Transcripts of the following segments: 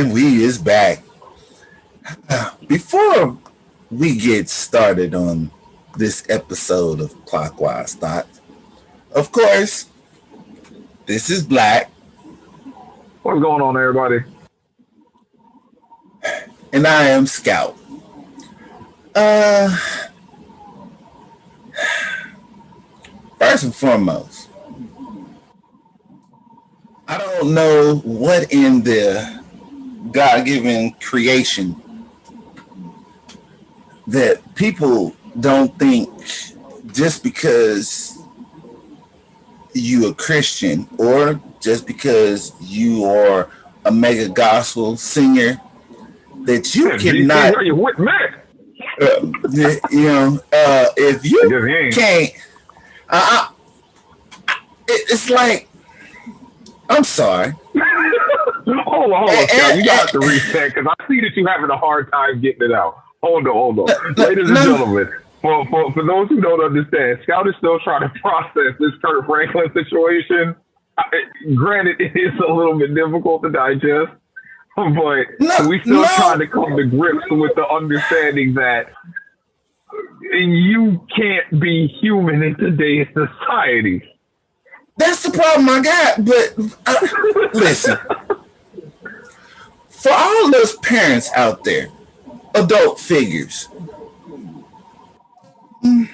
And we is back. Before we get started on this episode of Clockwise Thoughts, of course, this is Black. What's going on, everybody? And I am Scout. First and foremost, I don't know what in the God-given creation that people don't think just because you a Christian or just because you are a mega gospel singer that you cannot, if you can't, it's like, I'm sorry. hold on, Scott. You got to reset because I see that you're having a hard time getting it out. Hold on. Ladies and gentlemen, for those who don't understand, Scout is still trying to process this Kirk Franklin situation. Granted, it is a little bit difficult to digest, but we still trying to come to grips with the understanding that you can't be human in today's society. That's the problem I got. But listen, for all those parents out there, adult figures, my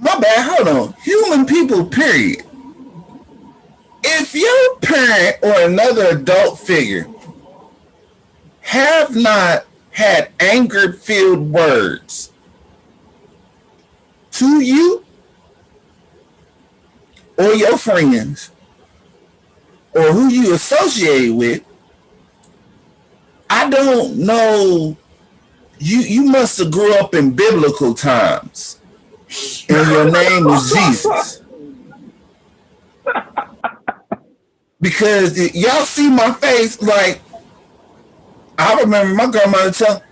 bad, hold on. Human people, period. If your parent or another adult figure have not had anger-filled words to you or your friends or who you associate with, I don't know. You must have grew up in biblical times. And your name was Jesus. Because y'all see my face, like, I remember my grandmother telling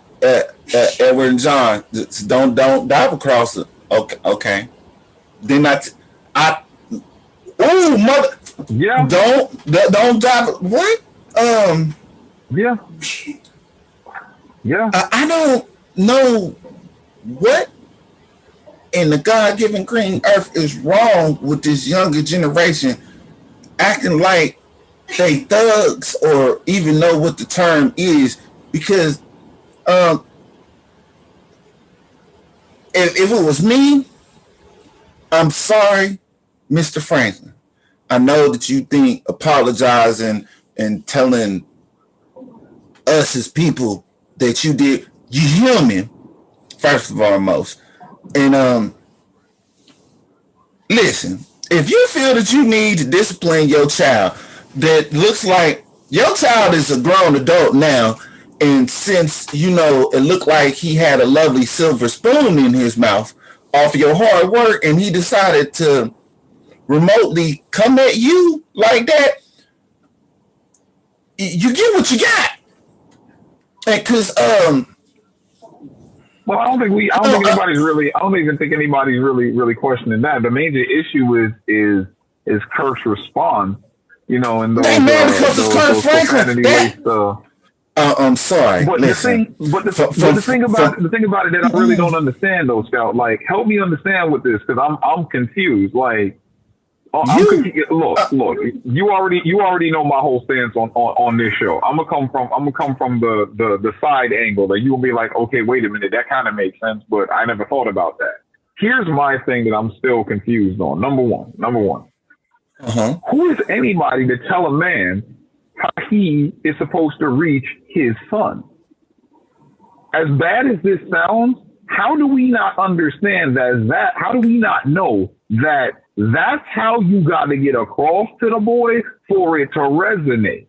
Edward and John, don't dive across it. Okay. Then mother, yeah. Don't dive. What? Yeah. I don't know what in the God-given green earth is wrong with this younger generation acting like they thugs or even know what the term is, because if it was me, I'm sorry, Mr. Franklin. I know that you think apologizing and telling us as people that you did, you human, first of all, most. And listen, if you feel that you need to discipline your child, that looks like your child is a grown adult now, and since it looked like he had a lovely silver spoon in his mouth off your hard work, and he decided to remotely come at you like that, you get what you got. Because well, I don't even think anybody's really questioning that. The major issue is Kirk's response, and those profanity laced. I'm sorry. But listen, the thing about it that I really don't understand, though, Scout. Like, help me understand with this, because I'm confused. Like, look, you already know my whole stance on this show. I'm gonna come from the side angle that you'll be like, okay, wait a minute, that kind of makes sense, but I never thought about that. Here's my thing that I'm still confused on. Number one. Who is anybody to tell a man how he is supposed to reach his son? As bad as this sounds, how do we not understand that? How do we not know that that's how you got to get across to the boy for it to resonate?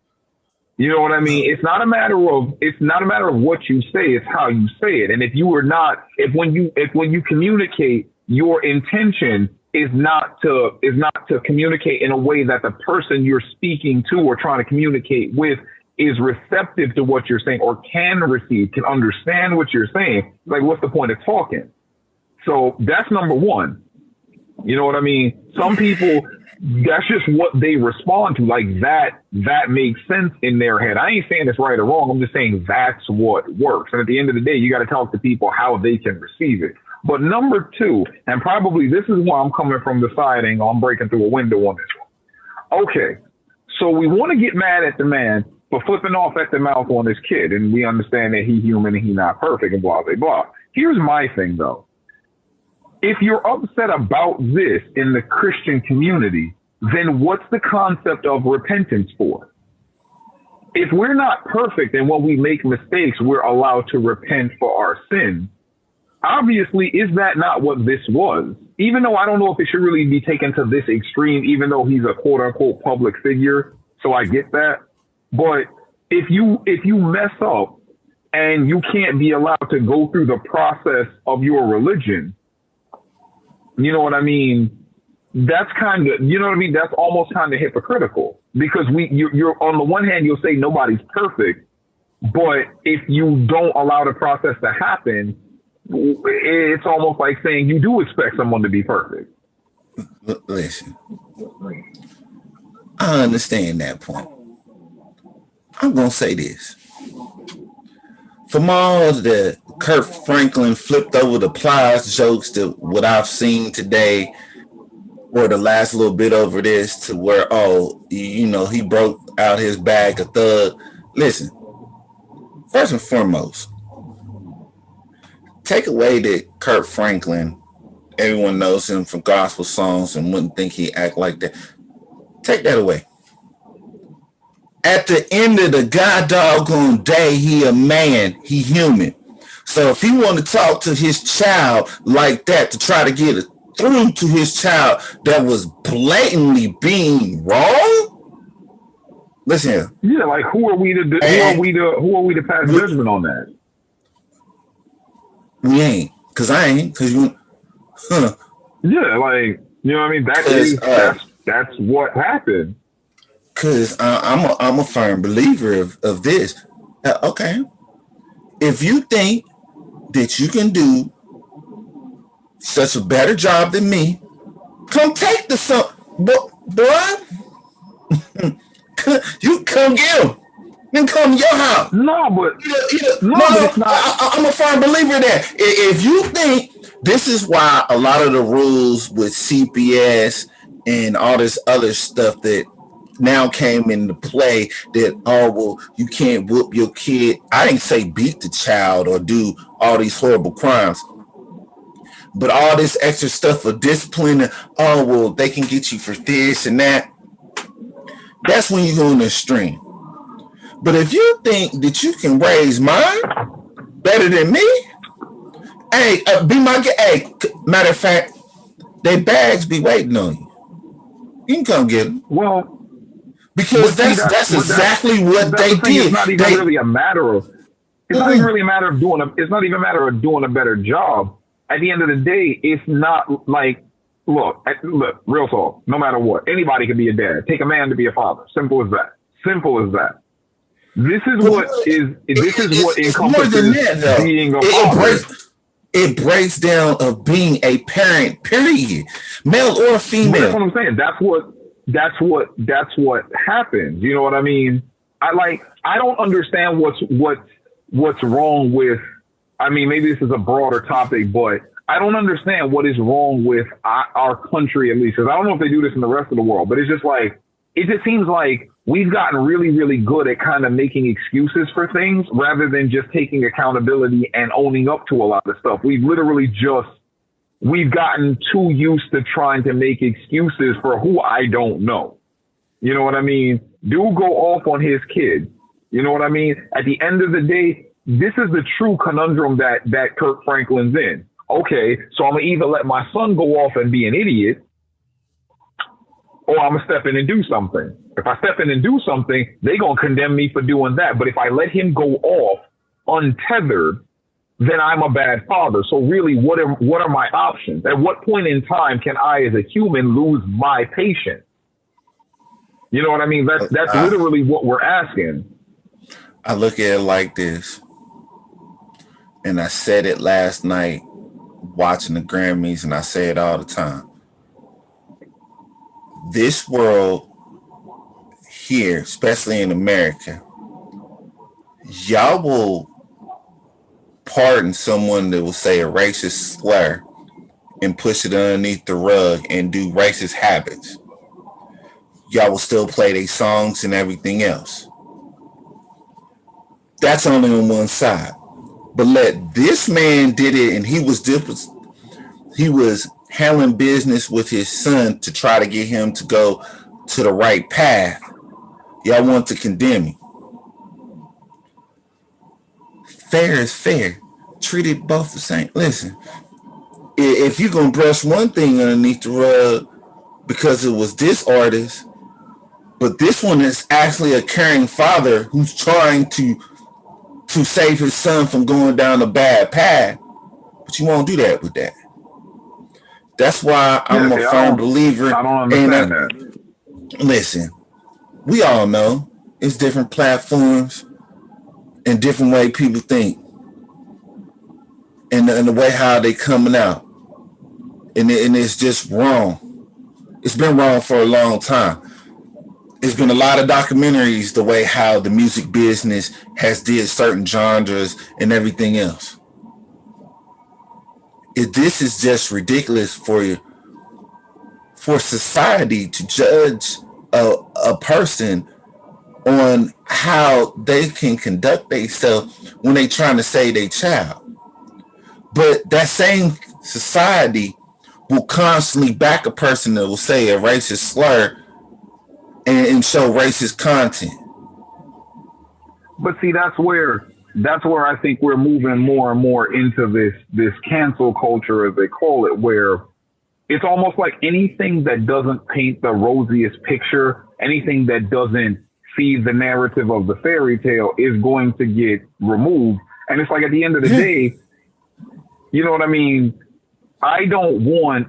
You know what I mean? It's not a matter of what you say, it's how you say it. And if when you communicate, your intention is not to communicate in a way that the person you're speaking to or trying to communicate with is receptive to what you're saying or can understand what you're saying, like, what's the point of talking? So that's number one. You know what I mean? Some people that's just what they respond to. Like that makes sense in their head. I ain't saying it's right or wrong. I'm just saying that's what works. And at the end of the day, you got to talk to people how they can receive it. But number two, and probably this is why I'm coming from the side angle, I'm breaking through a window on this one. Okay, so we want to get mad at the man for flipping off at the mouth on his kid, and we understand that he's human and he's not perfect and blah, blah, blah. Here's my thing, though. If you're upset about this in the Christian community, then what's the concept of repentance for? If we're not perfect and when we make mistakes, we're allowed to repent for our sins, obviously, is that not what this was? Even though I don't know if it should really be taken to this extreme, even though he's a quote unquote public figure. So I get that. But if you mess up and you can't be allowed to go through the process of your religion, you know what I mean? That's kind of, you know what I mean? That's almost kind of hypocritical because you're on the one hand, you'll say nobody's perfect, but if you don't allow the process to happen, it's almost like saying you do expect someone to be perfect. Listen, I understand that point. I'm going to say this. From all the Kirk Franklin flipped over the pliers jokes to what I've seen today, or the last little bit over this to where, he broke out his bag of thug. Listen, first and foremost, take away that Kirk Franklin, everyone knows him from gospel songs and wouldn't think he act like that. Take that away. At the end of the god doggone day, he a man, he human. So if he want to talk to his child like that to try to get it through to his child that was blatantly being wrong, listen here. Yeah, like who are we to pass judgment on that? We ain't, cause I ain't, cause you. Huh. Yeah, like you know what I mean. That's what happened. Cause I'm a firm believer of this. Okay, if you think that you can do such a better job than me, come take the son, boy. You come get him. Then come to your house. No, but I'm a firm believer in that. If you think this is why a lot of the rules with CPS and all this other stuff that now came into play that, you can't whoop your kid. I didn't say beat the child or do all these horrible crimes. But all this extra stuff for discipline, they can get you for this and that. That's when you go in the extreme. But if you think that you can raise mine better than me, hey, be my guest. Hey, matter of fact, they bags be waiting on you. You can come get them. Well, because that's exactly what they did. It's not even really a matter of. It's not even really a matter of doing a. It's not even a matter of doing a better job. At the end of the day, it's not like. Look, real talk. No matter what, anybody can be a dad. Take a man to be a father. Simple as that. Simple as that. This is what encompasses being a father. It breaks down of being a parent, period, male or female. That's what I'm saying. That's what happens. You know what I mean? I don't understand what's wrong with. I mean, maybe this is a broader topic, but I don't understand what is wrong with our country, at least. Because I don't know if they do this in the rest of the world, but it's just like, it just seems like we've gotten really, really good at kind of making excuses for things rather than just taking accountability and owning up to a lot of stuff. We've gotten too used to trying to make excuses for who I don't know. You know what I mean? Dude go off on his kid. You know what I mean? At the end of the day, this is the true conundrum that Kirk Franklin's in. Okay, so I'm going to either let my son go off and be an idiot, or I'm going to step in and do something. If I step in and do something, they're going to condemn me for doing that. But if I let him go off untethered, then I'm a bad father. So really, what are my options? At what point in time can I, as a human, lose my patience? You know what I mean? That's literally what we're asking. I look at it like this, and I said it last night watching the Grammys, and I say it all the time. this world here, especially in America, y'all will pardon someone that will say a racist slur and push it underneath the rug and do racist habits. Y'all will still play their songs and everything else. That's only on one side. But let this man did it, and he was handling business with his son to try to get him to go to the right path. Y'all want to condemn him. Fair is fair. Treat it both the same. Listen, if you're gonna brush one thing underneath the rug because it was this artist, but this one is actually a caring father who's trying to save his son from going down a bad path, but you won't do that with that. That's why Yeah, I'm a see, firm believer. I don't And understand that. listen, we all know it's different platforms and different way people think, and the way how they coming out, and it's just wrong. It's been wrong for a long time. It's been a lot of documentaries the way how the music business has did certain genres and everything else. If this is just ridiculous for society to judge a person on how they can conduct themselves when they trying to save their child. But that same society will constantly back a person that will say a racist slur and show racist content. But see, that's where I think we're moving more and more into this cancel culture, as they call it, where it's almost like anything that doesn't paint the rosiest picture, anything that doesn't feed the narrative of the fairy tale is going to get removed. And it's like at the end of the day, you know what I mean? I don't want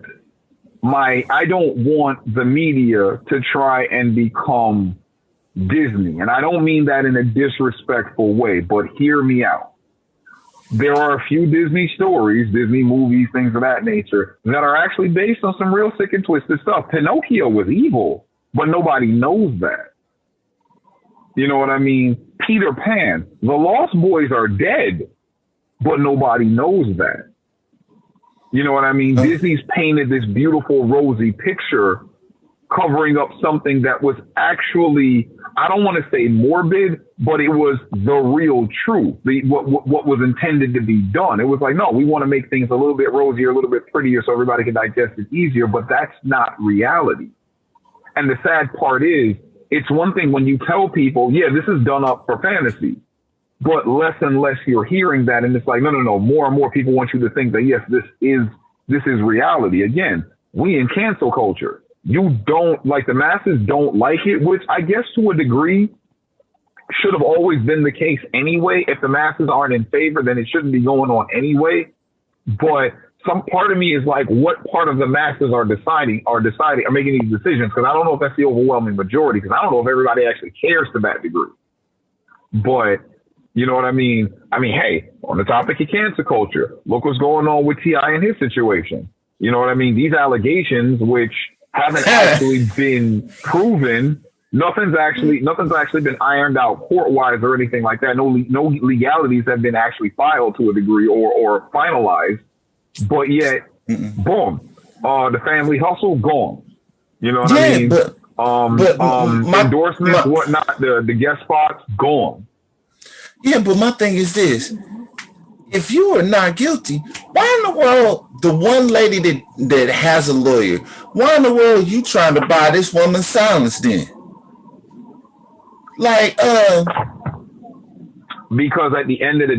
I don't want the media to try and become Disney. And I don't mean that in a disrespectful way, but hear me out. There are a few Disney stories, Disney movies, things of that nature, that are actually based on some real sick and twisted stuff. Pinocchio was evil, but nobody knows that. You know what I mean? Peter Pan, the Lost Boys are dead, but nobody knows that. You know what I mean? Disney's painted this beautiful, rosy picture covering up something that was actually, I don't want to say morbid, but it was the real truth, what was intended to be done. It was like, no, we want to make things a little bit rosier, a little bit prettier so everybody can digest it easier, but that's not reality. And the sad part is, it's one thing when you tell people, yeah, this is done up for fantasy, but less and less you're hearing that. And it's like, no. More and more people want you to think that, yes, this is reality. Again, we in cancel culture. You don't like, the masses don't like it, which I guess to a degree should have always been the case anyway. If the masses aren't in favor, then it shouldn't be going on anyway. But some part of me is like, what part of the masses are making these decisions? Because I don't know if that's the overwhelming majority, because I don't know if everybody actually cares to that degree. But you know what I mean? I mean, hey, on the topic of cancer culture, look what's going on with T.I. and his situation. You know what I mean? These allegations, which haven't actually been proven, nothing's actually been ironed out court-wise or anything like that. No legalities have been actually filed to a degree or finalized. But yet, boom, the family hustle gone. You know what I mean? Endorsements, whatnot, the guest spots gone. Yeah, but my thing is this: if you are not guilty, why in the world the one lady that has a lawyer? Why in the world you trying to buy this woman's silence then? Like, because at the end of the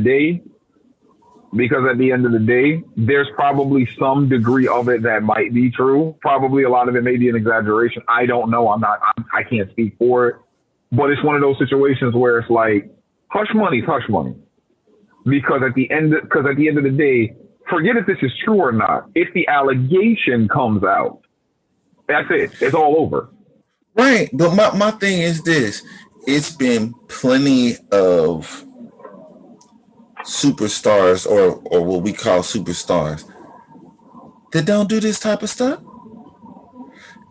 day, there's probably some degree of it that might be true. Probably a lot of it may be an exaggeration. I don't know. I can't speak for it. But it's one of those situations where it's like, hush money's hush money. Because at the end of the day, forget if this is true or not. If the allegation comes out, that's it. It's all over. right. But my thing is this: it's been plenty of superstars or what we call superstars that don't do this type of stuff.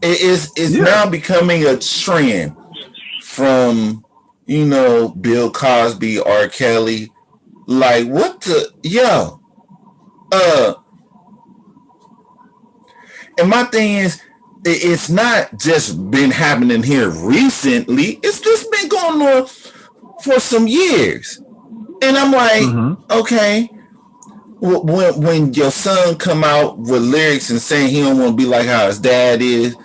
It's Yeah. now becoming a trend from Bill Cosby, R. Kelly. Like what the yo? Uh, and my thing is, it's not just been happening here recently. It's just been going on for some years. And I'm like, Mm-hmm. okay, when your son come out with lyrics and saying he don't want to be like how his dad is,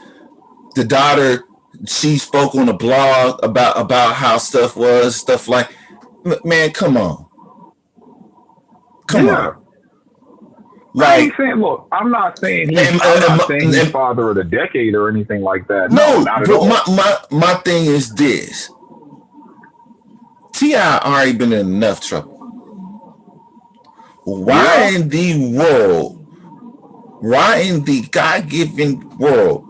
the daughter she spoke on a blog about how stuff like, man, come Yeah. on, I ain't like, saying. Look, and, I'm not saying he's and, father of the decade or anything like that. No, no, not at but all. my thing is this: Ti already been in enough trouble. Yeah. Why in the world? Why in the God given world,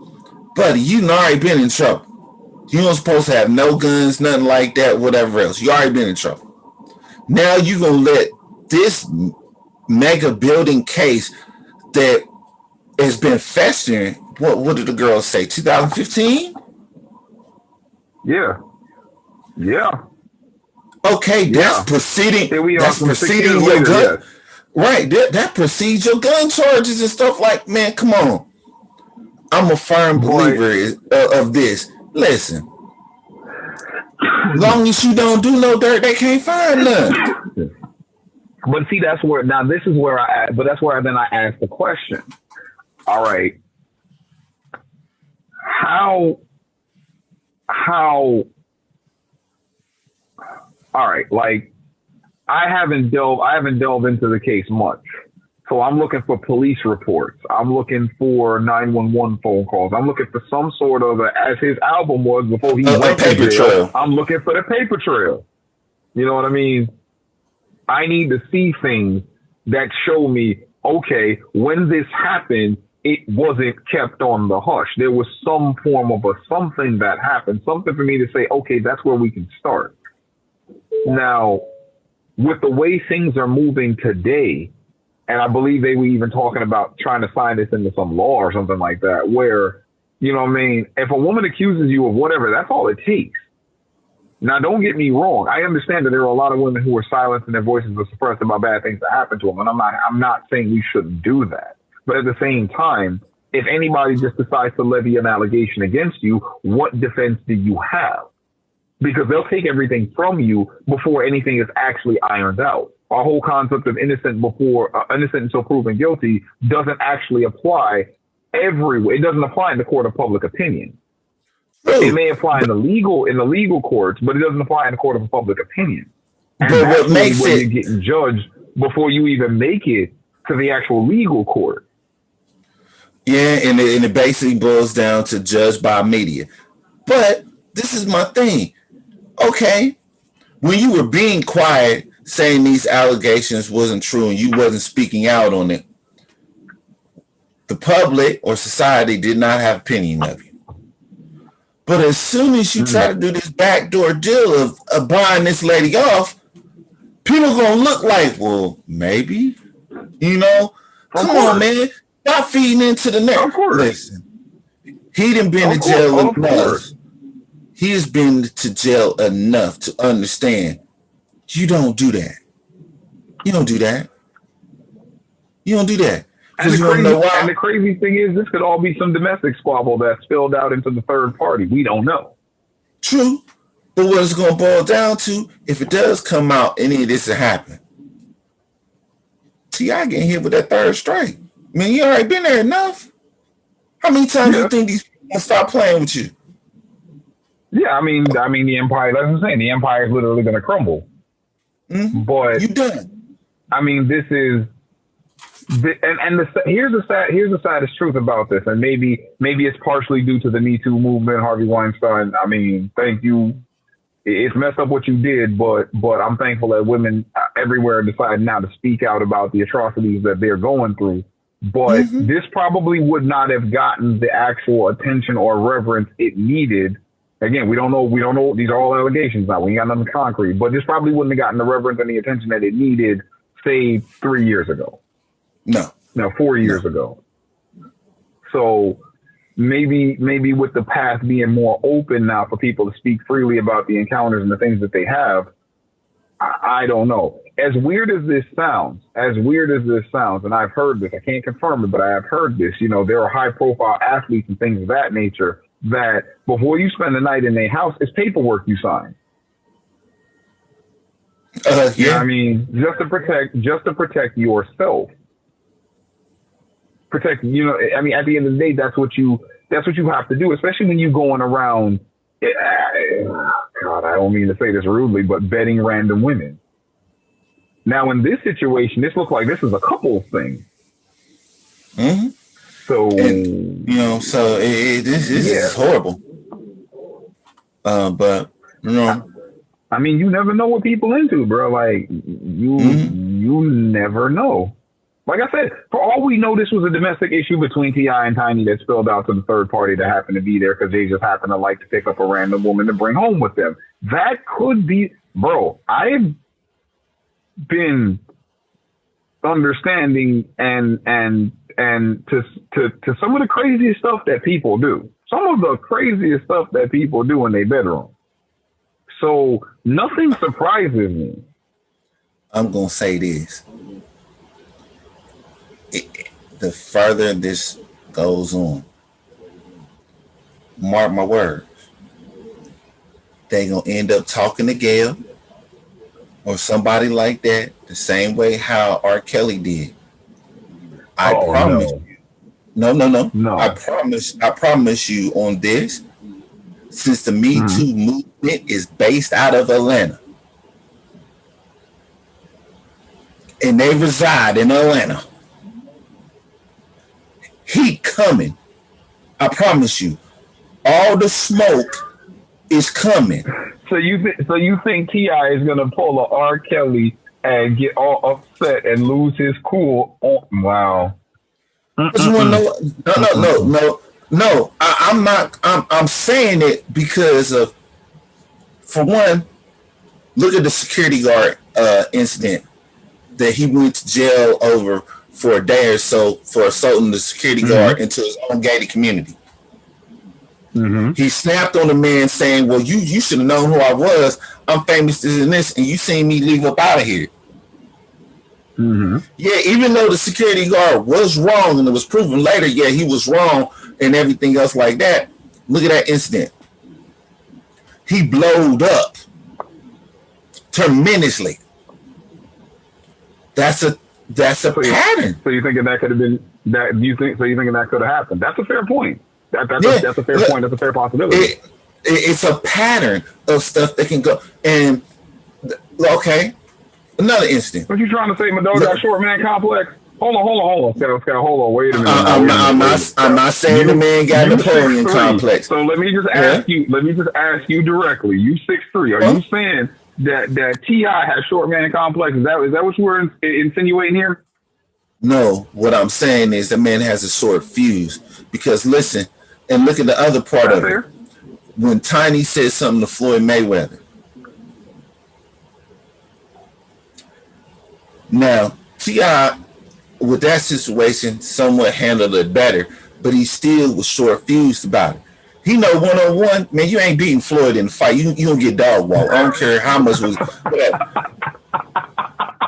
buddy? You already been in trouble. You don't supposed to have no guns, nothing like that, whatever else. You already been in trouble. Now you gonna let this mega building case that has been festering. What did the girl say? 2015. Yeah. Yeah. Okay, that's Yeah. proceeding. Here we are, That's some 6 years proceeding your later. gun. Yes. Right. That precedes your gun charges and stuff. Like, man, come on. I'm a firm But believer of this. Listen, long as you don't do no dirt, they can't find none. but see, that's where now this is where but that's where then I ask the question. All right, how how all right, like I haven't delved into the case much. So I'm looking for police reports. I'm looking for 911 phone calls. I'm looking for some sort of as his album was before he A went to paper jail. trail. I'm looking for the paper trail. You know what I mean? I need to see things that show me, okay, when this happened, it wasn't kept on the hush. There was some form of something that happened, something for me to say, okay, that's where we can start. Now, with the way things are moving today, and I believe they were even talking about trying to sign this into some law or something like that, where, you know what I mean, if a woman accuses you of whatever, that's all it takes. Now, don't get me wrong. I understand that there are a lot of women who are silenced and their voices are suppressed about bad things that happen to them, and I'm not saying we shouldn't do that. But at the same time, if anybody just decides to levy an allegation against you, what defense do you have? Because they'll take everything from you before anything is actually ironed out. Our whole concept of innocent until proven guilty doesn't actually apply everywhere. It doesn't apply in the court of public opinion. It True. may apply in the legal courts, but it doesn't apply in the court of public opinion. And But that's what really makes where you're it getting judged before you even make it to the actual legal court. yeah, and it basically boils down to judged by media. But this is my thing. Okay, when you were being quiet, saying these allegations wasn't true and you wasn't speaking out on it, the public or society did not have opinion of you. But as soon as you try Mm. to do this backdoor deal of buying this lady off, people gonna look like, well, maybe, you know, Of come on, course. man, stop feeding into the Of net. course. Listen, he done been to Of course. jail Of course. enough. He has been to jail enough to understand you don't do that. You don't do that. You don't do that. And Because you want to know the why? crazy thing is this could all be some domestic squabble that spilled out into the third party. We don't know. True. But what it's going to boil down to, if it does come out, any of this will happen. T.I. getting hit with that third strike. I mean, you already been there enough. How many times do you Yeah. think these people stop playing with you? Yeah, I mean, the empire. That's what I'm saying. The empire is literally going to crumble. Mm-hmm. But You done. I mean, this is, here's the saddest truth about this, and maybe it's partially due to the Me Too movement, Harvey Weinstein. I mean, thank you. It's messed up what you did, but I'm thankful that women everywhere decide now to speak out about the atrocities that they're going through. But Mm-hmm. this probably would not have gotten the actual attention or reverence it needed. Again, we don't know. These are all allegations now. We ain't got nothing concrete. But this probably wouldn't have gotten the reverence and the attention that it needed, say, 3 years ago. No. No, 4 years No. ago. So maybe with the path being more open now for people to speak freely about the encounters and the things that they have, I don't know. As weird as this sounds, and I've heard this, I can't confirm it, but I have heard this, there are high profile athletes and things of that nature that before you spend the night in their house, it's paperwork you sign. Yeah. You know what I mean? Just to protect yourself. At the end of the day, that's what you have to do, especially when you're going around, God, I don't mean to say this rudely, but betting random women. Now, in this situation, this looks like this is a couple thing. Mm-hmm. So, this is horrible. But, I mean, you never know what people into, bro. Like, you never know. Like I said, for all we know, this was a domestic issue between T.I. and Tiny that spilled out to the third party that happened to be there because they just happened to like to pick up a random woman to bring home with them. That could be, bro. I've been understanding and to some of the craziest stuff that people do. Some of the craziest stuff that people do in their bedroom. So nothing surprises me. I'm gonna say this. The further this goes on, mark my words, they gonna end up talking to Gail or somebody like that the same way how R. Kelly did. I promise you. No. I promise you on this, since the Me Too movement is based out of Atlanta and they reside in Atlanta, heat coming. I promise you. All the smoke is coming. So you think T.I. is gonna pull a R. Kelly and get all upset and lose his cool? Oh, wow. But you want to know? No. I'm not. I'm saying it because of, for one, look at the security guard incident that he went to jail over for a day or so for assaulting the security guard into his own gated community. Mm-hmm. He snapped on the man saying, well, you should have known who I was. I'm famous this and this, and you seen me leave up out of here. Mm-hmm. Yeah, even though the security guard was wrong and it was proven later, yeah, he was wrong and everything else like that. Look at that incident. He blowed up tremendously. That's a pattern. So you thinking that could have been that? You thinking that could have happened? That's a fair point. That's a fair point. That's a fair possibility. It's a pattern of stuff that can go. And okay, another incident. What you trying to say? My dog got short man complex. Hold on. Scott, hold on. Wait a minute. I'm not saying the man got Napoleon complex. So let me just ask you. Let me just ask you directly. You 6'3". Are you saying that T.I. has short man complex? Is that what you were insinuating here? No, what I'm saying is the man has a short fuse. Because listen, and look at the other part of it. When Tiny said something to Floyd Mayweather. Now, T.I., with that situation, somewhat handled it better, but he still was short fused about it. He know 1-on-1, man, you ain't beating Floyd in the fight. You don't get dog walk. I don't care how much was whatever.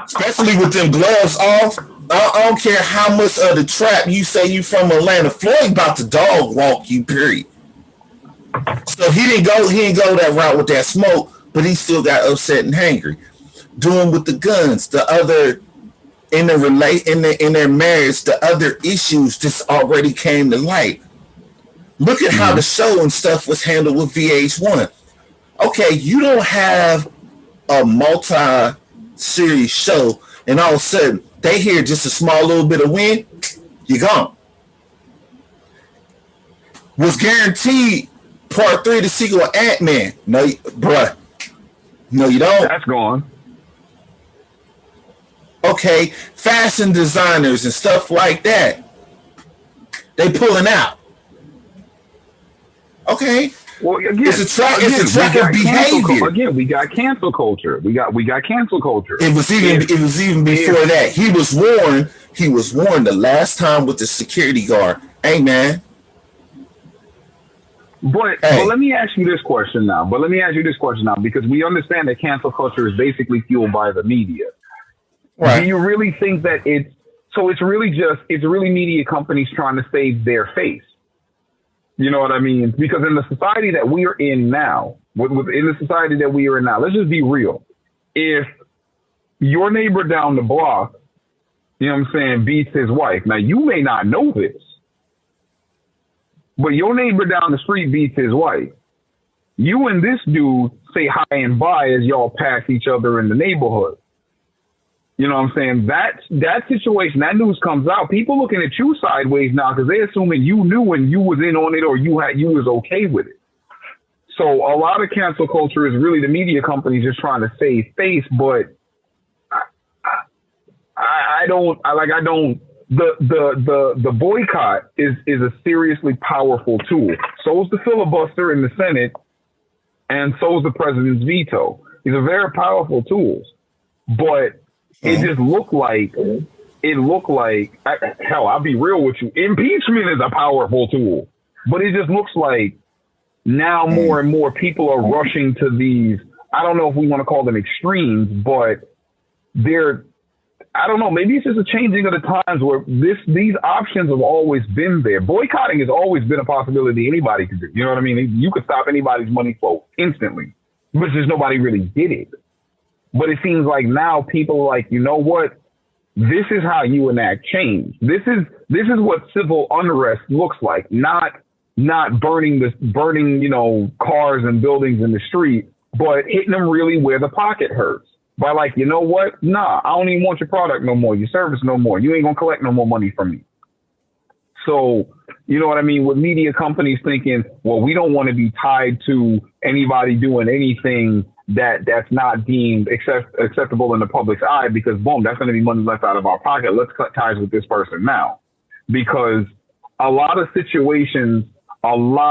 Especially with them gloves off. I don't care how much of the trap you say you from Atlanta. Floyd about to dog walk you, period. So he didn't go that route with that smoke, but he still got upset and hangry. Doing with the guns, the other in their marriage, the other issues just already came to light. Look at how the show and stuff was handled with VH1. Okay, you don't have a multi-series show, and all of a sudden they hear just a small little bit of wind, you're gone. Was guaranteed part 3 the sequel of Ant-Man. No, bruh. No, you don't. That's gone. Okay, fashion designers and stuff like that, they pulling out. Okay. Well, again, it's a track of behavior. Again, we got cancel culture. We got cancel culture. It was even before that. He was warned the last time with the security guard. Hey man, But let me ask you this question now. Because we understand that cancel culture is basically fueled by the media. Right. Do you really think that it's really media companies trying to save their face? You know what I mean? Because in the society that we are in now, let's just be real. If your neighbor down the block, you know what I'm saying, beats his wife. Now, you may not know this, but your neighbor down the street beats his wife. You and this dude say hi and bye as y'all pass each other in the neighborhood. You know what I'm saying? That situation, that news comes out. People looking at you sideways now because they're assuming you knew and you was in on it or you was okay with it. So a lot of cancel culture is really the media companies just trying to save face, but the boycott is a seriously powerful tool. So is the filibuster in the Senate, and so is the president's veto. These are very powerful tools, but it just looked like hell. I'll be real with you. Impeachment is a powerful tool, but it just looks like now more and more people are rushing to these. I don't know if we want to call them extremes, but I don't know. Maybe it's just a changing of the times where these options have always been there. Boycotting has always been a possibility anybody could do. You know what I mean? You could stop anybody's money flow instantly, but just nobody really did it. But it seems like now people are like, you know what? This is how you enact change. This is what civil unrest looks like. Not burning, cars and buildings in the street, but hitting them really where the pocket hurts. By like, you know what? Nah, I don't even want your product no more, your service no more. You ain't gonna collect no more money from me. So, you know what I mean? With media companies thinking, well, we don't want to be tied to anybody doing anything that's not deemed acceptable in the public's eye, because boom, that's going to be money left out of our pocket. Let's cut ties with this person now. Because a lot of situations boil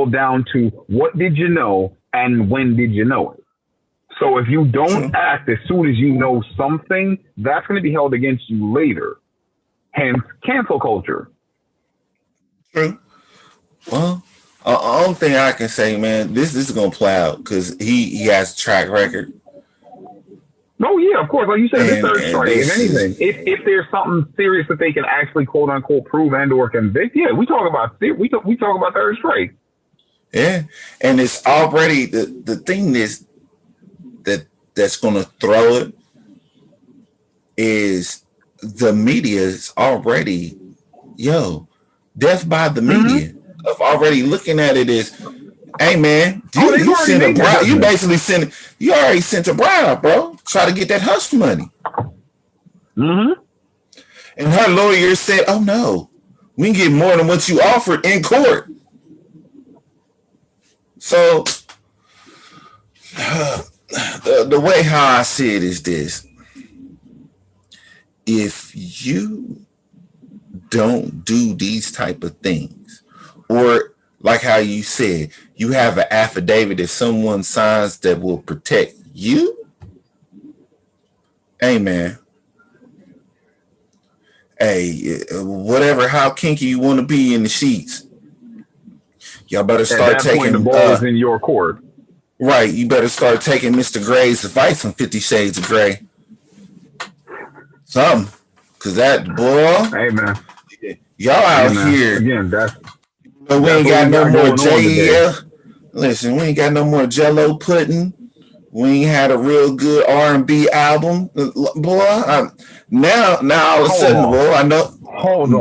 down to what did you know and when did you know it? So if you don't act as soon as you know something, that's going to be held against you later. Hence, cancel culture. True. Well, the only thing I can say, man, this is going to play out because he has a track record. No, yeah, of course. Like you said, this third strike. If anything, if there's something serious that they can actually quote unquote prove and or convict, yeah, we talk about third strike. Yeah, and it's already the thing that's going to throw it is the media is already death by the media of already looking at it as, hey man, you sent a bribe. You already sent a bribe, bro. Try to get that hush money. And her lawyer said, oh no, we can get more than what you offered in court. So the way how I see it is this: if you don't do these type of things, or like how you said, you have an affidavit that someone signs that will protect you, hey man, whatever, how kinky you want to be in the sheets, y'all better start at that taking point, the ball is in your court. Right, you better start taking Mr. Gray's advice on 50 Shades of Grey. Something. Because that, boy. Hey, man. Y'all out here. Again, we ain't got no more JL. Listen, we ain't got no more Jello pudding. We ain't had a real good R&B album. Boy, now all of a sudden, boy, I know. Hold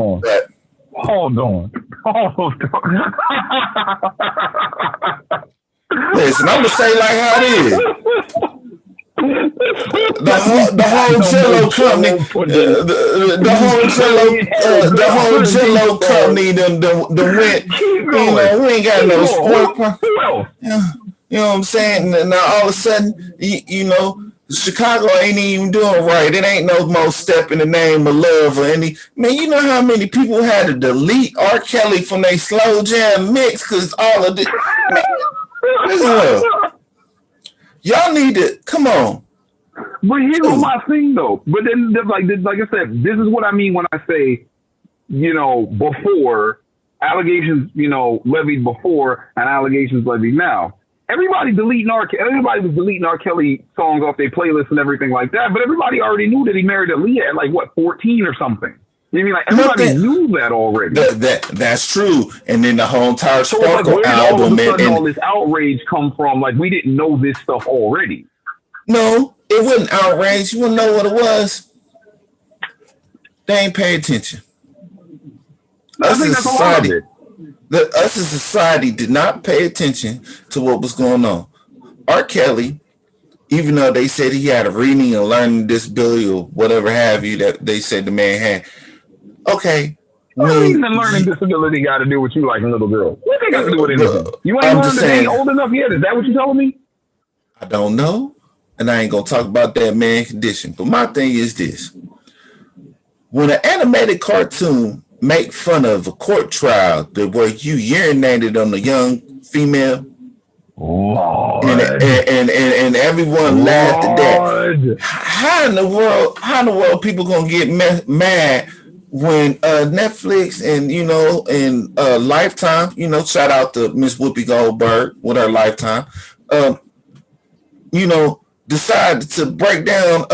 on. Listen, I'm gonna say like how it is. The whole Jello company, the whole Jello company, them went. We ain't got no sport. You know what I'm saying? Now all of a sudden, Chicago ain't even doing right. It ain't no more Step in the Name of Love or any. Man, you know how many people had to delete R. Kelly from their slow jam mix because all of this. Listen, y'all need to come on. But here's my thing though. But then, like I said, this is what I mean when I say, before allegations, levied before and allegations levied now. Everybody everybody was deleting R. Kelly songs off their playlists and everything like that, but everybody already knew that he married Aaliyah at like what, 14 or something. You mean like everybody knew that already? That's true. And then the whole entire Sparkle like, album all of a sudden all this outrage come from? Like, we didn't know this stuff already. No, it wasn't outrage. You wouldn't know what it was. They ain't pay attention. I think that's a lot of it. Us as a society did not pay attention to what was going on. R. Kelly, even though they said he had a reading and learning disability or whatever have you that they said the man had, okay. What reading and learning disability got to do with you liking little girls? What they got to do with anything? You ain't learned that they ain't old enough yet? Is that what you telling me? I don't know. And I ain't going to talk about that man condition. But my thing is this. When an animated cartoon make fun of a court trial where you urinated on a young female, and everyone laughed at that. How in the world people gonna get mad when Netflix and Lifetime, shout out to Miss Whoopi Goldberg with her Lifetime, decided to break down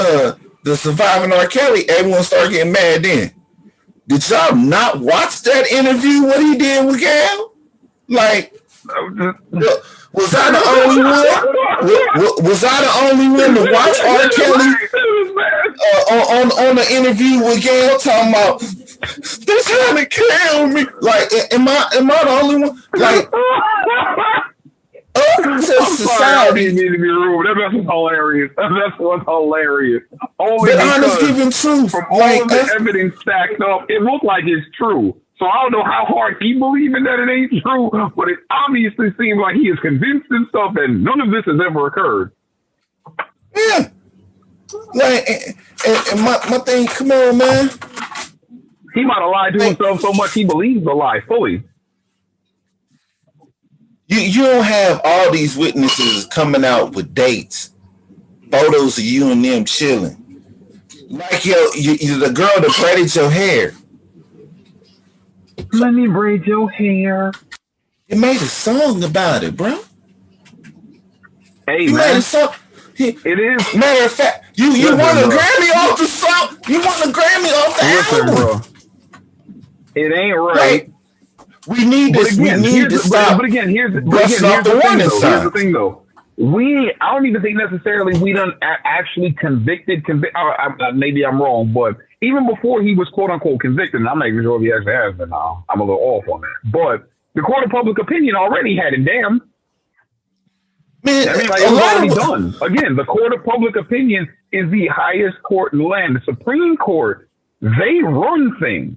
the surviving R. Kelly. Everyone started getting mad then. Did y'all not watch that interview? What he did with Gail? Like, was I the only one? Was I the only one to watch R. Kelly on the interview with Gail talking about this trying to kill me? Like, am I the only one? Like, society need to be rude. That's hilarious. That's what's hilarious. Only but honest given truth. From all of the evidence stacked up, it looked like it's true. So I don't know how hard he believing that it ain't true, but it obviously seems like he is convinced himself that none of this has ever occurred. Yeah. Like, and my thing, come on, man. He might have lied to himself so much he believes the lie fully. You don't have all these witnesses coming out with dates, photos of you and them chilling. Like the girl that braided your hair. Let me braid your hair. He made a song about it, bro. Hey, man. It is. Matter of fact, you won a Grammy off the song. You won a Grammy off the album. Bro. It ain't right. We need this. We need to stop. But again, here's the thing, though. I don't even think necessarily we done actually convicted. Maybe I'm wrong, but even before he was quote unquote convicted, and I'm not even sure if he actually has been now. I'm a little off on that. But the court of public opinion already had him damned. Man, I mean, like, it was already done. Again, the court of public opinion is the highest court in the land. The Supreme Court, they run things.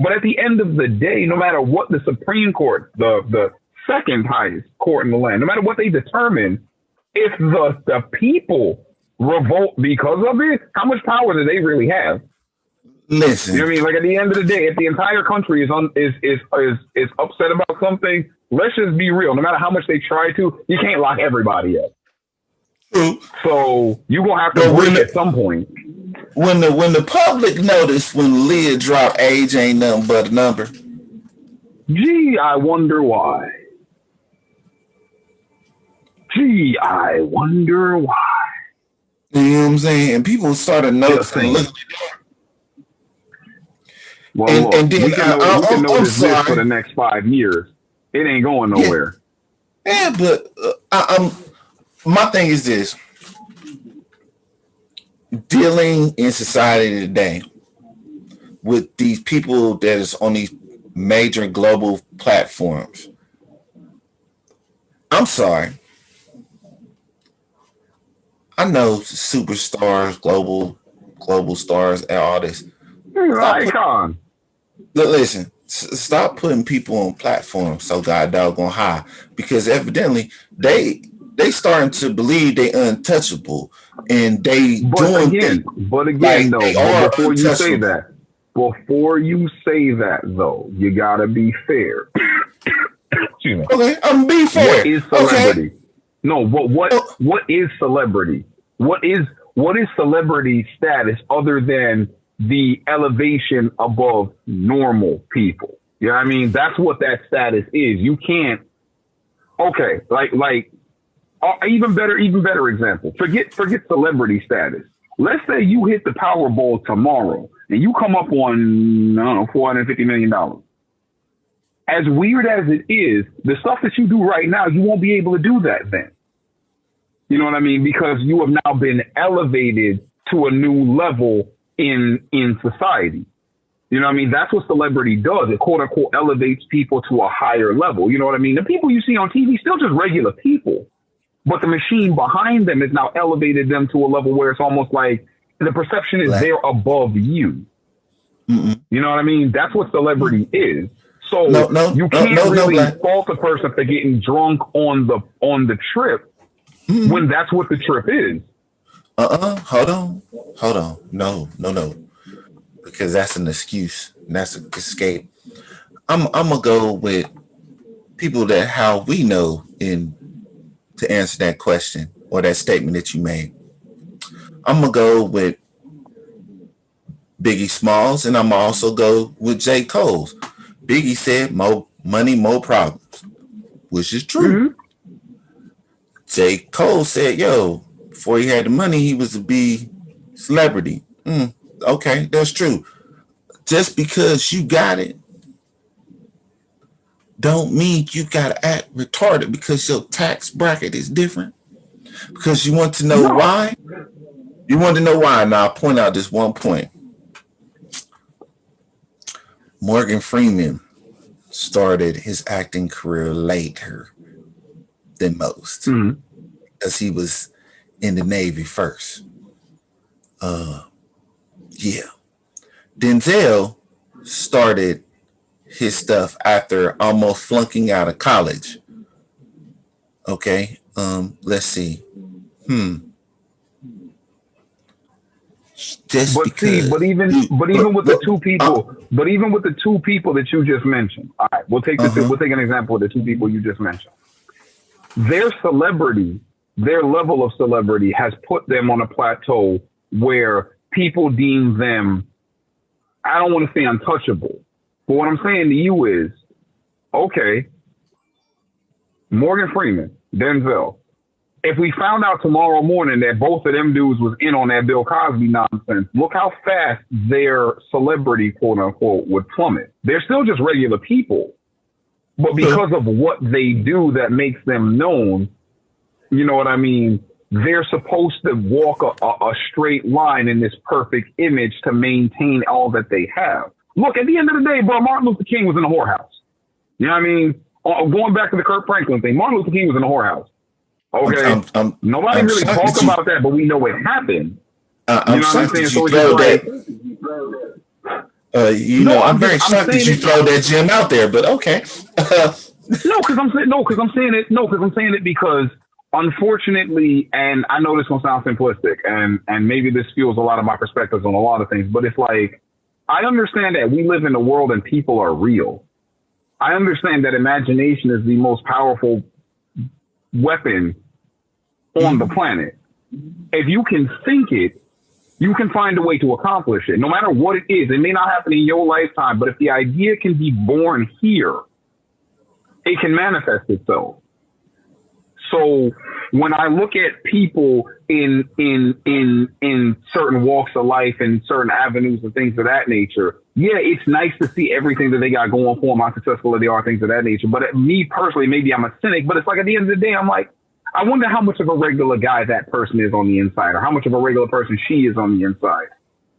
But at the end of the day, no matter what the Supreme Court, the second highest court in the land, no matter what they determine, if the people revolt because of it, how much power do they really have? Listen, you know what I mean? Like, at the end of the day, if the entire country is upset about something, let's just be real. No matter how much they try to, you can't lock everybody up. True. So you're gonna have to win at some point. When the public noticed when Leah dropped age ain't nothing but a number. Gee, I wonder why. Gee, I wonder why. You know what I'm saying? And people started noticing. Well, and then we can notice this for the next 5 years. It ain't going nowhere. Yeah, but my thing is this. Dealing in society today with these people that is on these major global platforms. I'm sorry. I know superstars, global stars, and all this. Icon. Listen, stop putting people on platforms so god doggone high, because evidently they starting to believe they untouchable, and they But again, like though, before you say that, though, you gotta be fair. Excuse me. Okay, I'm being fair. What is celebrity? Okay. No, but what is celebrity? What is celebrity status other than the elevation above normal people? You know what I mean? That's what that status is. You can't. Okay, even better example. Forget celebrity status. Let's say you hit the Powerball tomorrow and you come up on, I don't know, $450 million. As weird as it is, the stuff that you do right now, you won't be able to do that then. You know what I mean? Because you have now been elevated to a new level in society. You know what I mean? That's what celebrity does. It quote unquote elevates people to a higher level. You know what I mean? The people you see on TV still just regular people, but the machine behind them has now elevated them to a level where it's almost like the perception is they're above you. Mm-mm. You know what I mean? That's what celebrity is. So you can't really fault a person for getting drunk on the trip when that's what the trip is. Hold on. No. Because that's an excuse. And that's an escape. I'm gonna go with people that how we know in to answer that question or that statement that you made. I'm gonna go with Biggie Smalls, and I'm also go with J. Cole's. Biggie said, "More money, more problems," which is true. J. Cole said, "Yo, before he had the money, he was a B celebrity." Okay, that's true. Just because you got it, don't mean you gotta act retarded because your tax bracket is different. Because you want to know why? You want to know why? Now I'll point out this one point. Morgan Freeman started his acting career later than most, as he was in the Navy first. Yeah. Denzel started his stuff after almost flunking out of college. Okay. Let's see. But even with the two people that you just mentioned. All right, we'll take an example of the two people you just mentioned. Their celebrity, their level of celebrity has put them on a plateau where people deem them, I don't want to say untouchable, but what I'm saying to you is, okay, Morgan Freeman, Denzel, if we found out tomorrow morning that both of them dudes was in on that Bill Cosby nonsense, look how fast their celebrity, quote unquote, would plummet. They're still just regular people, but because of what they do that makes them known, you know what I mean? They're supposed to walk a straight line in this perfect image to maintain all that they have. Look, at the end of the day, bro, Martin Luther King was in a whorehouse. You know what I mean? Going back to the Kirk Franklin thing, Martin Luther King was in a whorehouse. Okay, nobody really talk about that, but we know it happened. I'm shocked that you throw that. I'm very shocked that you throw that gem out there. But okay. Because I'm saying it because unfortunately, and I know this will sound simplistic, and maybe this fuels a lot of my perspectives on a lot of things, but it's like I understand that we live in a world and people are real. I understand that imagination is the most powerful weapon on the planet. If you can think it, you can find a way to accomplish it. No matter what it is, it may not happen in your lifetime, but if the idea can be born here, it can manifest itself. So when I look at people in certain walks of life and certain avenues and things of that nature, yeah, it's nice to see everything that they got going for them, how successful they are, things of that nature. But me personally, maybe I'm a cynic, but it's like at the end of the day, I'm like, I wonder how much of a regular guy that person is on the inside, or how much of a regular person she is on the inside.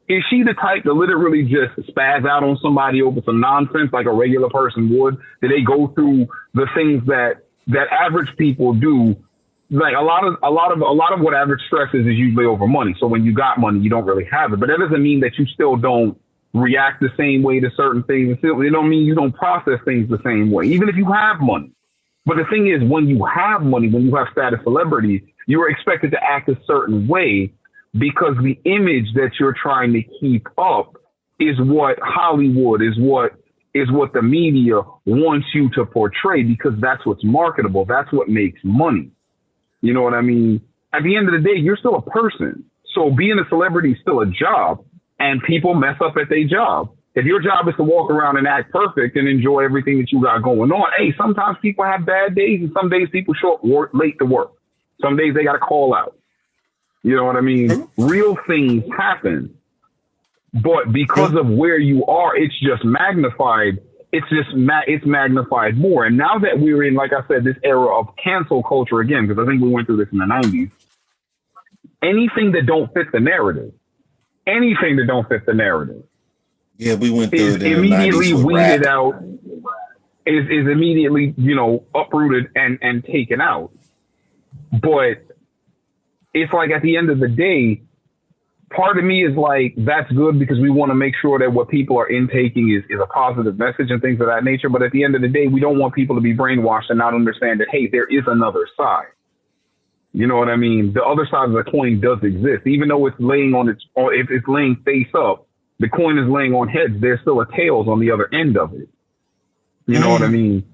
Is she the type to literally just spaz out on somebody over some nonsense like a regular person would? Do they go through the things that average people do? Like a lot of what average stresses is usually over money. So when you got money, you don't really have it. But that doesn't mean that you still don't react the same way to certain things. It don't mean you don't process things the same way, even if you have money. But the thing is, when you have money, when you have status celebrity, you're expected to act a certain way because the image that you're trying to keep up is what Hollywood, is what the media wants you to portray, because that's what's marketable. That's what makes money. You know what I mean? At the end of the day, you're still a person. So being a celebrity is still a job, and people mess up at their job. If your job is to walk around and act perfect and enjoy everything that you got going on, hey, sometimes people have bad days, and some days people show up late to work. Some days they got to call out. You know what I mean? Real things happen. But because of where you are, it's just magnified. It's magnified more. And now that we're in, like I said, this era of cancel culture again, because I think we went through this in the 90s, anything that don't fit the narrative, yeah, we went through is immediately weeded out, is immediately, uprooted and taken out. But it's like at the end of the day, part of me is like, that's good because we want to make sure that what people are intaking is a positive message and things of that nature. But at the end of the day, we don't want people to be brainwashed and not understand that, hey, there is another side. You know what I mean? The other side of the coin does exist. Even though it's laying if it's laying face up, the coin is laying on heads. There's still a tails on the other end of it. You know what I mean?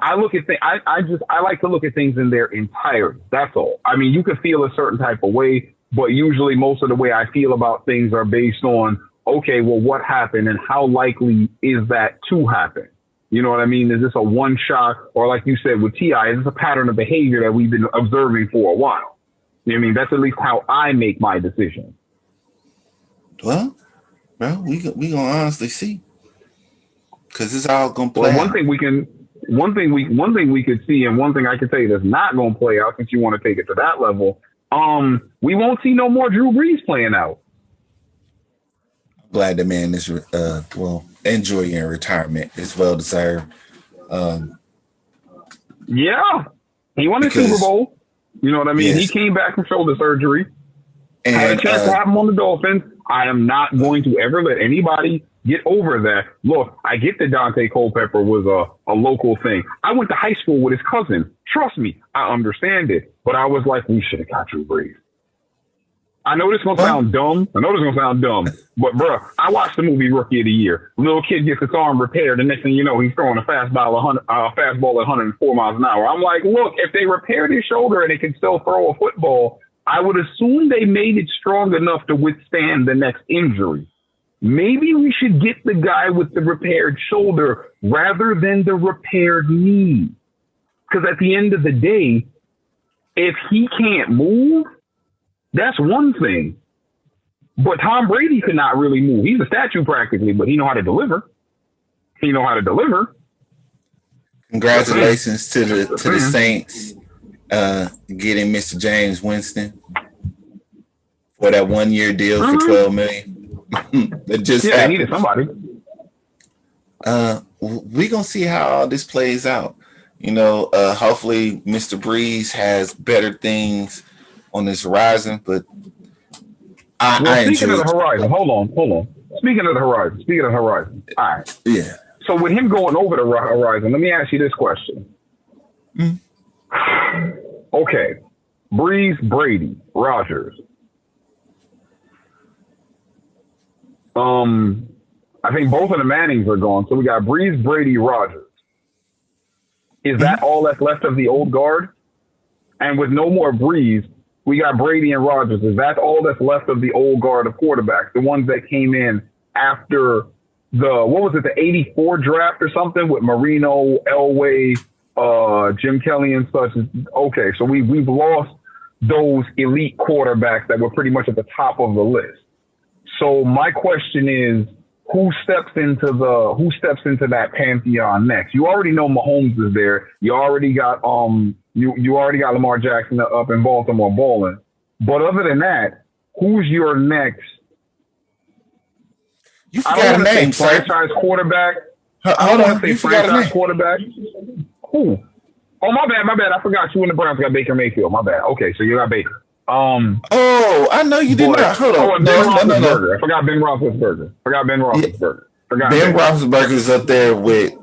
I look at I like to look at things in their entirety. That's all. I mean, you can feel a certain type of way, but usually most of the way I feel about things are based on, okay, well, what happened and how likely is that to happen? You know what I mean? Is this a one shot, or like you said with T.I., is this a pattern of behavior that we've been observing for a while? You know what I mean? That's at least how I make my decision. Well, we gonna honestly see, because it's all gonna play. Well, one thing we could see, and one thing I can tell you that's not gonna play out, since you want to take it to that level, we won't see no more Drew Brees playing out. I'm glad the man is enjoying retirement. It's well deserved. Yeah, he won the Super Bowl. You know what I mean? Yes. He came back from shoulder surgery. And had a chance to have him on the Dolphins. I am not going to ever let anybody get over that. Look, I get that Dante Culpepper was a local thing. I went to high school with his cousin. Trust me, I understand it. But I was like, we should have got Drew Brees. I know this is going to sound dumb. But, bro, I watched the movie Rookie of the Year. Little kid gets his arm repaired. The next thing you know, he's throwing a fastball at 104 miles an hour. I'm like, look, if they repaired his shoulder and they can still throw a football, I would assume they made it strong enough to withstand the next injury. Maybe we should get the guy with the repaired shoulder rather than the repaired knee. Because at the end of the day, if he can't move, that's one thing. But Tom Brady could not really move. He's a statue practically, but he know how to deliver. Congratulations to the Saints getting Mr. James Winston for that 1 year deal for $12 million. It just I needed somebody. We're gonna see how all this plays out. Hopefully Mr. Brees has better things on this horizon, but speaking of the horizon, hold on. Speaking of the horizon. All right. Yeah. So with him going over the horizon, let me ask you this question. Okay. Brees, Brady, Rodgers. I think both of the Mannings are gone. So we got Brees, Brady, Rodgers. Is that all that's left of the old guard? And with no more Brees, we got Brady and Rodgers. Is that all that's left of the old guard of quarterbacks? The ones that came in after the 84 draft or something with Marino, Elway, Jim Kelly and such. Okay, so we've lost those elite quarterbacks that were pretty much at the top of the list. So my question is, who steps into that pantheon next? You already know Mahomes is there. You already got you already got Lamar Jackson up in Baltimore balling. But other than that, who's your next? You forgot a name, franchise quarterback. Hold on, you forgot a name. Quarterback. Who? Oh, my bad. I forgot you and the Browns got Baker Mayfield. My bad. Okay, so you got Baker. I know you did not. Hold on. No. I forgot Ben Roethlisberger. Ben Roethlisberger is up there with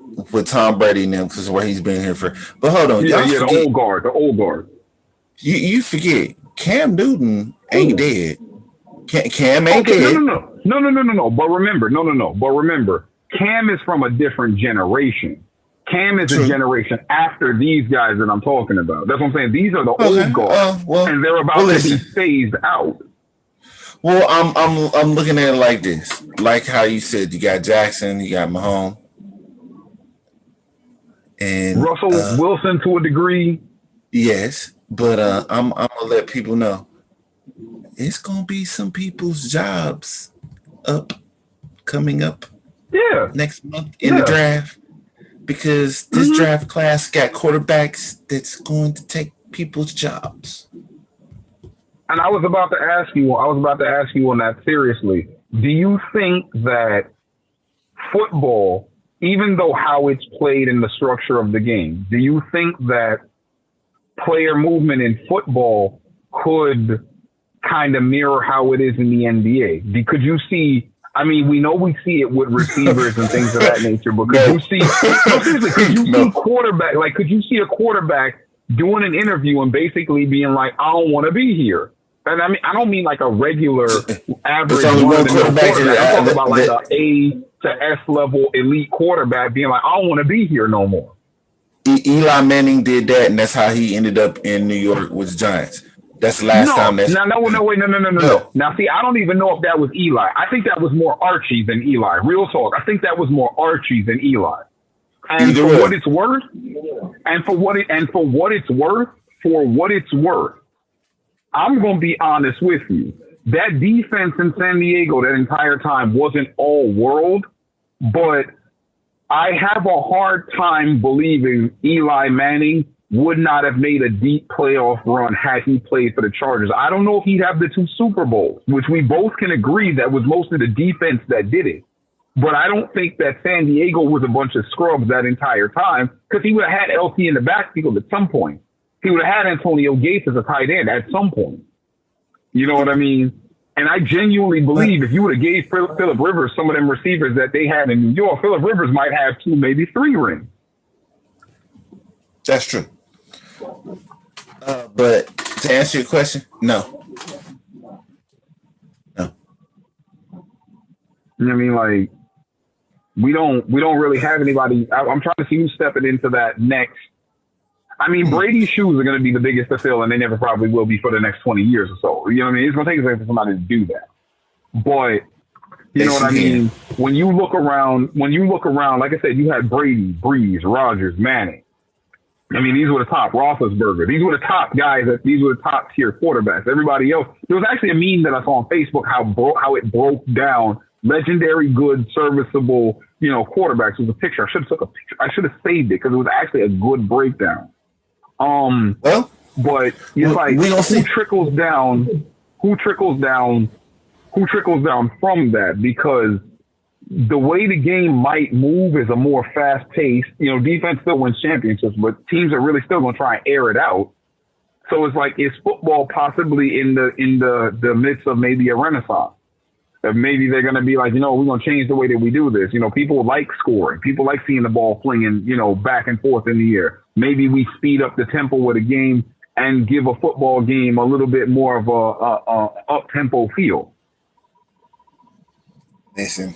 Tom Brady and them, because where he's been here for. But hold on, the old guard. You forget Cam Newton ain't dead. Cam ain't dead. No. But remember, Cam is from a different generation. Cam is a generation after these guys that I'm talking about. That's what I'm saying. These are the old guard, and they're about to be phased out. Well, I'm looking at it like this. Like how you said, you got Jackson, you got Mahomes, and Russell Wilson to a degree. yes, but I'm gonna let people know it's gonna be some people's jobs up coming up Yeah, next month in the yeah. draft because this hmm draft class got quarterbacks that's going to take people's jobs. And I was about to ask you. I was about to ask you on that seriously. Do you think that football, even though how it's played in the structure of the game, do you think that player movement in football could kind of mirror how it is in the NBA? Because you see, I mean, we know we see it with receivers and things of that nature, but could No, you see, no, seriously, could you see no. could you see a quarterback doing an interview and basically being like, I don't want to be here? And I mean, I don't mean like a regular There's average only run of one the mill quarterback quarterback. I'm talking about like a that A to S level elite quarterback being like, I don't want to be here no more. Eli Manning did that, and that's how he ended up in New York with the Giants. That's the last time. No, That's no, wait, no. no. Now, see, I don't even know if that was Eli. I think that was more Archie than Eli. Real talk. I think that was more Archie than Eli. And Either for what way, it's worth, for what it's worth, I'm gonna be honest with you. That defense in San Diego that entire time wasn't all world, but I have a hard time believing Eli Manning would not have made a deep playoff run had he played for the Chargers. I don't know if he'd have the two Super Bowls, which we both can agree that was mostly the defense that did it. But I don't think that San Diego was a bunch of scrubs that entire time because he would have had LT in the backfield at some point. He would have had Antonio Gates as a tight end at some point. You know what I mean? And I genuinely believe if you would have gave Phillip Rivers some of them receivers that they had in New York, Phillip Rivers might have 2, maybe 3 rings. that's true. But to answer your question, no, no. You know what I mean? Like we don't really have anybody. I'm trying to see who's stepping into that next. I mean, Brady's shoes are going to be the biggest to fill, and they never probably will be for the next 20 years or so. You know what I mean? It's going to take a second for somebody to do that. But you know what I mean? When you look around, like I said, you had Brady, Brees, Rodgers, Manning. I mean, these were the top. Roethlisberger. These were the top guys. These were the top tier quarterbacks. Everybody else. There was actually a meme that I saw on Facebook how it broke down legendary, good, serviceable, quarterbacks. It was a picture. I should have took a picture. I should have saved it because it was actually a good breakdown. Well, But it's like we gonna see. Who trickles down from that, because the way the game might move is a more fast paced, defense still wins championships, but teams are really still going to try and air it out. So it's like, is football possibly in the midst of maybe a renaissance? That maybe they're going to be like, we're going to change the way that we do this. People like scoring. People like seeing the ball flinging, back and forth in the air. Maybe we speed up the tempo of the game and give a football game a little bit more of a up-tempo feel. Listen,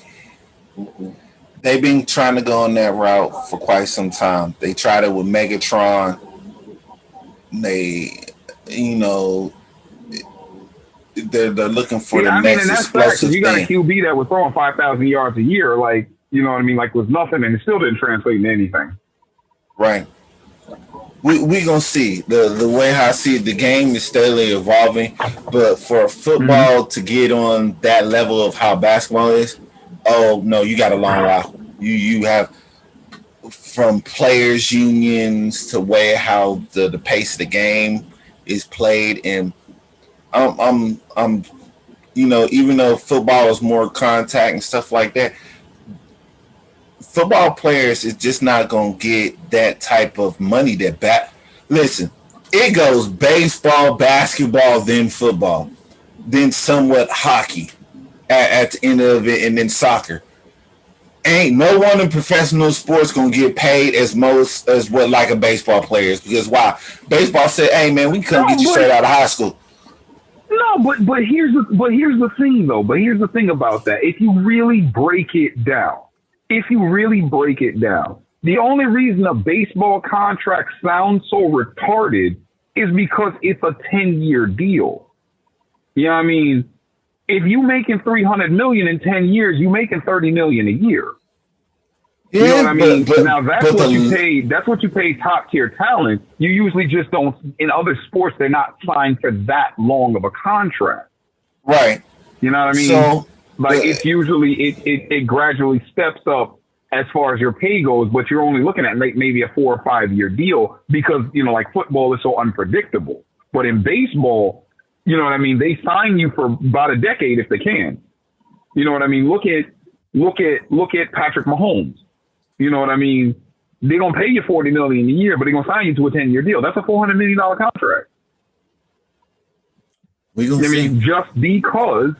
they've been trying to go on that route for quite some time. They tried it with Megatron. They, they're looking for the next and that's fact. explosive You got a thing. QB that was throwing 5,000 yards a year, like, you know what I mean, like was nothing, and it still didn't translate into anything. Right. We gonna see the way how I see it. The game is steadily evolving, but for football to get on that level of how basketball is, oh no, you got a long while. You have from players unions to way how the pace of the game is played, and I'm even though football is more contact and stuff like that, football players is just not gonna get that type of money that back. Listen, it goes baseball, basketball, then football, then somewhat hockey at the end of it, and then soccer. Ain't no one in professional sports gonna get paid as most as what like a baseball player is, because why? Baseball said, "Hey man, we can come get you straight out of high school." No, but here's the thing though. But here's the thing about that. If you really break it down, the only reason a baseball contract sounds so retarded is because it's a 10-year deal. You know what I mean? if you making 300 million in 10 years, you making 30 million a year. You know what I mean? Now that's what you pay. That's what you pay top tier talent. You usually just don't. In other sports, they're not signed for that long of a contract. Right. You know what I mean? So, like it's usually it gradually steps up as far as your pay goes, but you're only looking at maybe a 4 or 5 year deal because like football is so unpredictable. But in baseball, you know what I mean? They sign you for about a decade if they can. You know what I mean? Look at Patrick Mahomes. You know what I mean? They're gonna pay you $40 million a year, but they're gonna sign you to a 10-year deal. That's a $400 million contract. We gonna see. Just because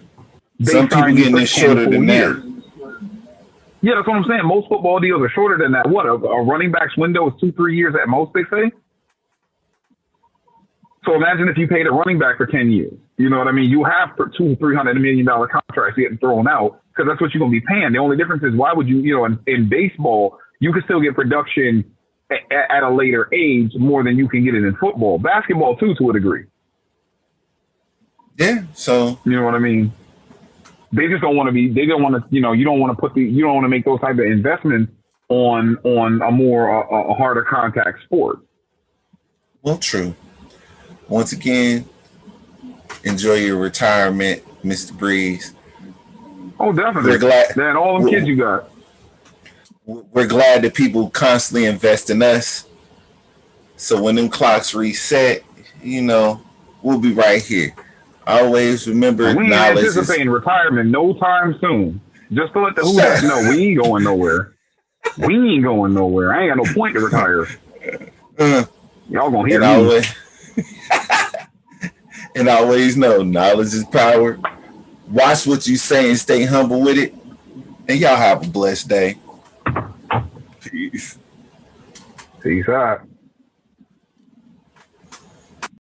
they some people getting this shorter than years. that. Yeah, that's what I'm saying. Most football deals are shorter than that. What a running back's window is 2-3 years at most, they say. So imagine if you paid a running back for 10 years. You know what I mean? You have $200-300 million contracts getting thrown out because that's what you're going to be paying. The only difference is why would you, in baseball, you can still get production at a later age more than you can get it in football. Basketball, too, to a degree. Yeah, so. You know what I mean? They just don't want to be, they don't want to, you don't want to make those type of investments on a more, a harder contact sport. Well, true. Once again, enjoy your retirement, Mr. Brees. Oh, definitely. We're glad. And all them kids you got. We're glad that people constantly invest in us. So when them clocks reset, we'll be right here. Always remember, we ain't anticipating retirement no time soon. Just to let the Who know, we ain't going nowhere. We ain't going nowhere. I ain't got no point to retire. Y'all gonna hear me. And always know, knowledge is power. Watch what you say and stay humble with it. And y'all have a blessed day. Peace. Peace out.